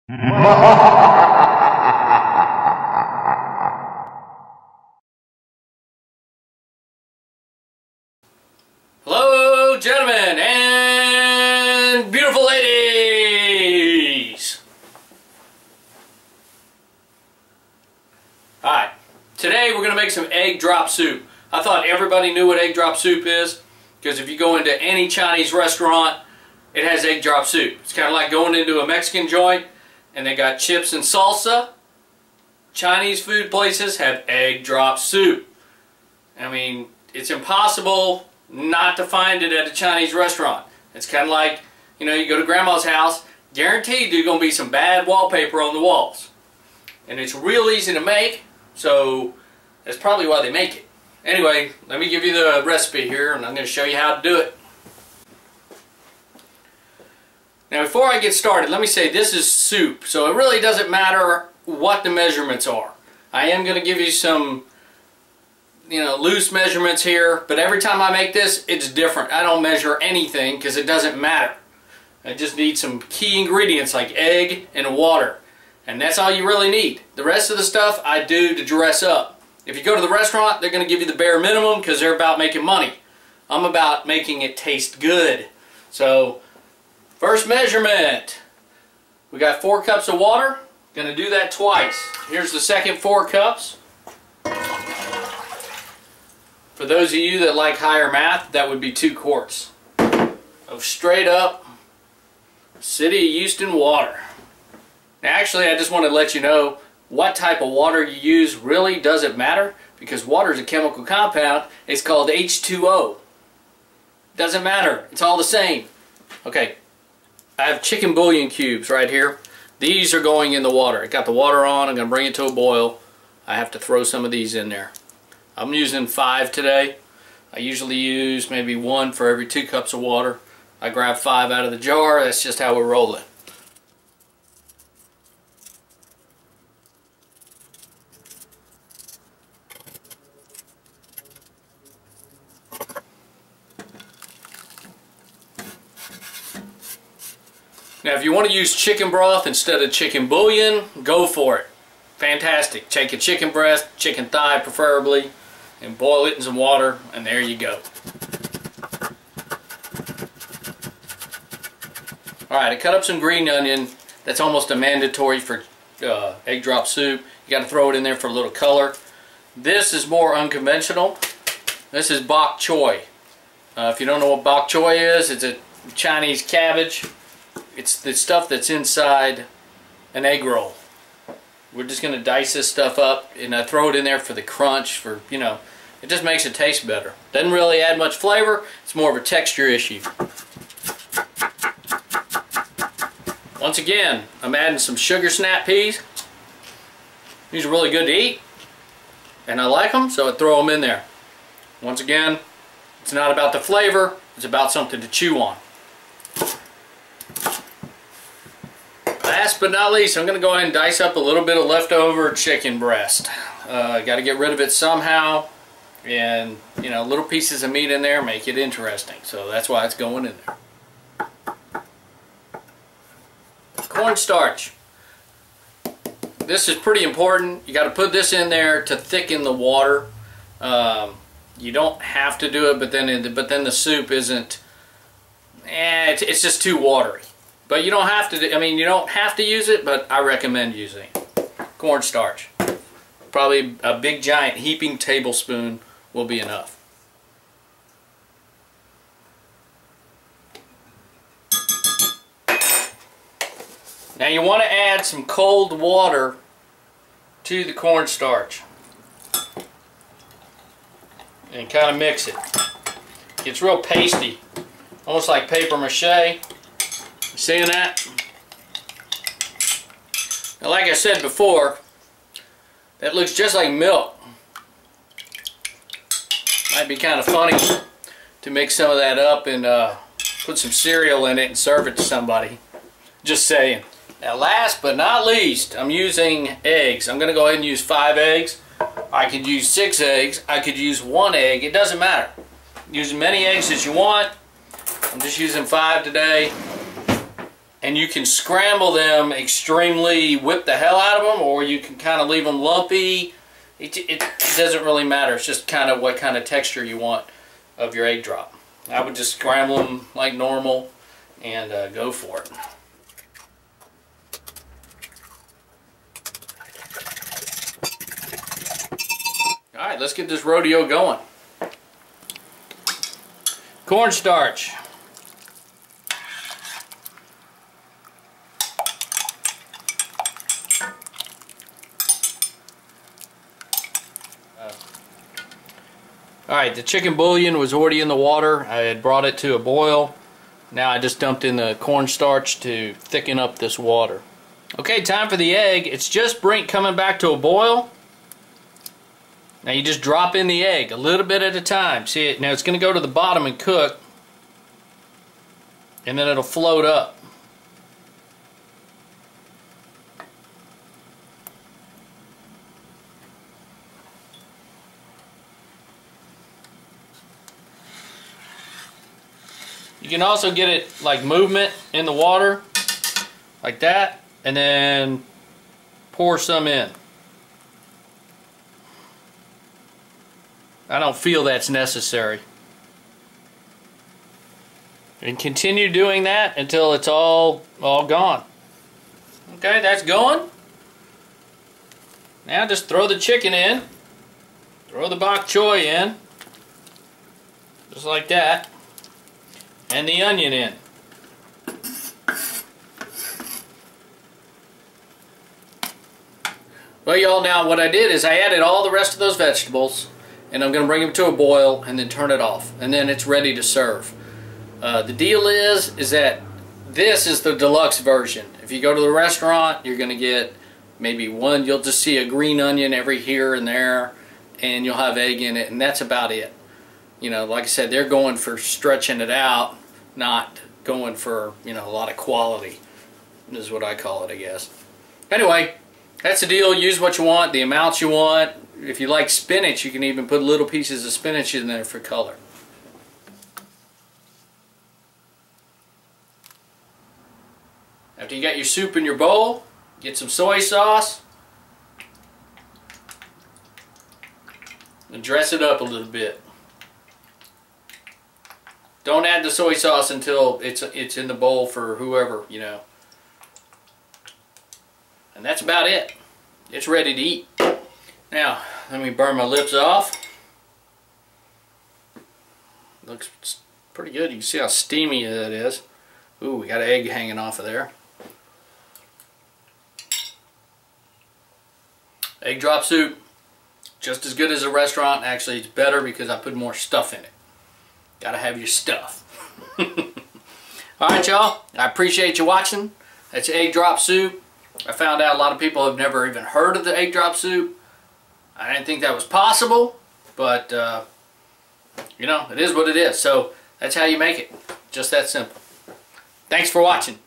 Hello, gentlemen and beautiful ladies. Alright, today we're going to make some egg drop soup. I thought everybody knew what egg drop soup is, because if you go into any Chinese restaurant, it has egg drop soup. It's kind of like going into a Mexican joint and they got chips and salsa. Chinese food places have egg drop soup. I mean, it's impossible not to find it at a Chinese restaurant. It's kind of like, you know, you go to grandma's house, guaranteed there's going to be some bad wallpaper on the walls. And it's real easy to make, so that's probably why they make it. Anyway, let me give you the recipe here, and I'm going to show you how to do it. Now, before I get started, let me say this is soup, so it really doesn't matter what the measurements are. I am going to give you some, you know, loose measurements here, but every time I make this, it's different. I don't measure anything because it doesn't matter. I just need some key ingredients like egg and water, and that's all you really need. The rest of the stuff I do to dress up. If you go to the restaurant, they're going to give you the bare minimum because they're about making money. I'm about making it taste good. So, first measurement. We got 4 cups of water. Going to do that twice. Here's the second 4 cups. For those of you that like higher math, that would be 2 quarts of straight up City of Houston water. Now, actually, I just want to let you know what type of water you use really doesn't matter, because water is a chemical compound. It's called H2O. Doesn't matter. It's all the same. Okay, I have chicken bouillon cubes right here. These are going in the water. I got the water on. I'm going to bring it to a boil. I have to throw some of these in there. I'm using 5 today. I usually use maybe 1 for every 2 cups of water. I grab 5 out of the jar. That's just how we're rolling. Now, if you want to use chicken broth instead of chicken bouillon, go for it. Fantastic. Take a chicken breast, chicken thigh preferably, and boil it in some water, and there you go. Alright, I cut up some green onion. That's almost a mandatory for egg drop soup. You got to throw it in there for a little color. This is more unconventional. This is bok choy. If you don't know what bok choy is, it's a Chinese cabbage. It's the stuff that's inside an egg roll. We're just going to dice this stuff up, and I throw it in there for the crunch, for, you know, it just makes it taste better. Doesn't really add much flavor. It's more of a texture issue. Once again, I'm adding some sugar snap peas. These are really good to eat, and I like them, so I throw them in there. Once again, it's not about the flavor, it's about something to chew on. Last but not least, I'm going to go ahead and dice up a little bit of leftover chicken breast. Got to get rid of it somehow, and, you know, little pieces of meat in there make it interesting, so that's why it's going in there. Cornstarch. This is pretty important. You got to put this in there to thicken the water. You don't have to do it, but then the soup isn't. It's just too watery. But you don't have to. I mean, you don't have to use it, but I recommend using it. Cornstarch. Probably a big giant heaping tablespoon will be enough. Now you want to add some cold water to the cornstarch and kind of mix it. It gets real pasty, almost like paper mache. Seeing that? Now, like I said before, that looks just like milk. Might be kind of funny to mix some of that up and put some cereal in it and serve it to somebody. Just saying. Now, last but not least, I'm using eggs. I'm going to go ahead and use 5 eggs. I could use 6 eggs. I could use 1 egg. It doesn't matter. Use as many eggs as you want. I'm just using 5 today. And you can scramble them extremely, whip the hell out of them, or you can kind of leave them lumpy. It doesn't really matter. It's just kind of what kind of texture you want of your egg drop. I would just scramble them like normal and go for it. Alright, let's get this rodeo going. Cornstarch. Alright, the chicken bouillon was already in the water. I had brought it to a boil. Now I just dumped in the cornstarch to thicken up this water. Okay, time for the egg. It's just coming back to a boil. Now you just drop in the egg a little bit at a time. See it? Now it's going to go to the bottom and cook, and then it'll float up. You can also get it like movement in the water, like that, and then pour some in. I don't feel that's necessary. And continue doing that until it's all gone. Okay, that's going. Now just throw the chicken in. Throw the bok choy in. Just like that. And the onion in. Well, y'all, now what I did is I added all the rest of those vegetables, and I'm going to bring them to a boil and then turn it off, and then it's ready to serve. The deal is that this is the deluxe version. If you go to the restaurant, you're going to get maybe one, you'll just see a green onion every here and there, and you'll have egg in it, and that's about it. You know, like I said, they're going for stretching it out, not going for, you know, a lot of quality, is what I call it, I guess. Anyway, that's the deal. Use what you want, the amounts you want. If you like spinach, you can even put little pieces of spinach in there for color. After you got your soup in your bowl, get some soy sauce and dress it up a little bit. Don't add the soy sauce until it's in the bowl for whoever, you know. And that's about it. It's ready to eat. Now, let me burn my lips off. Looks pretty good. You can see how steamy that is. Ooh, we got an egg hanging off of there. Egg drop soup, just as good as a restaurant. Actually, it's better because I put more stuff in it. Gotta have your stuff. Alright, y'all. I appreciate you watching. That's egg drop soup. I found out a lot of people have never even heard of the egg drop soup. I didn't think that was possible, but you know, it is what it is. So that's how you make it. Just that simple. Thanks for watching.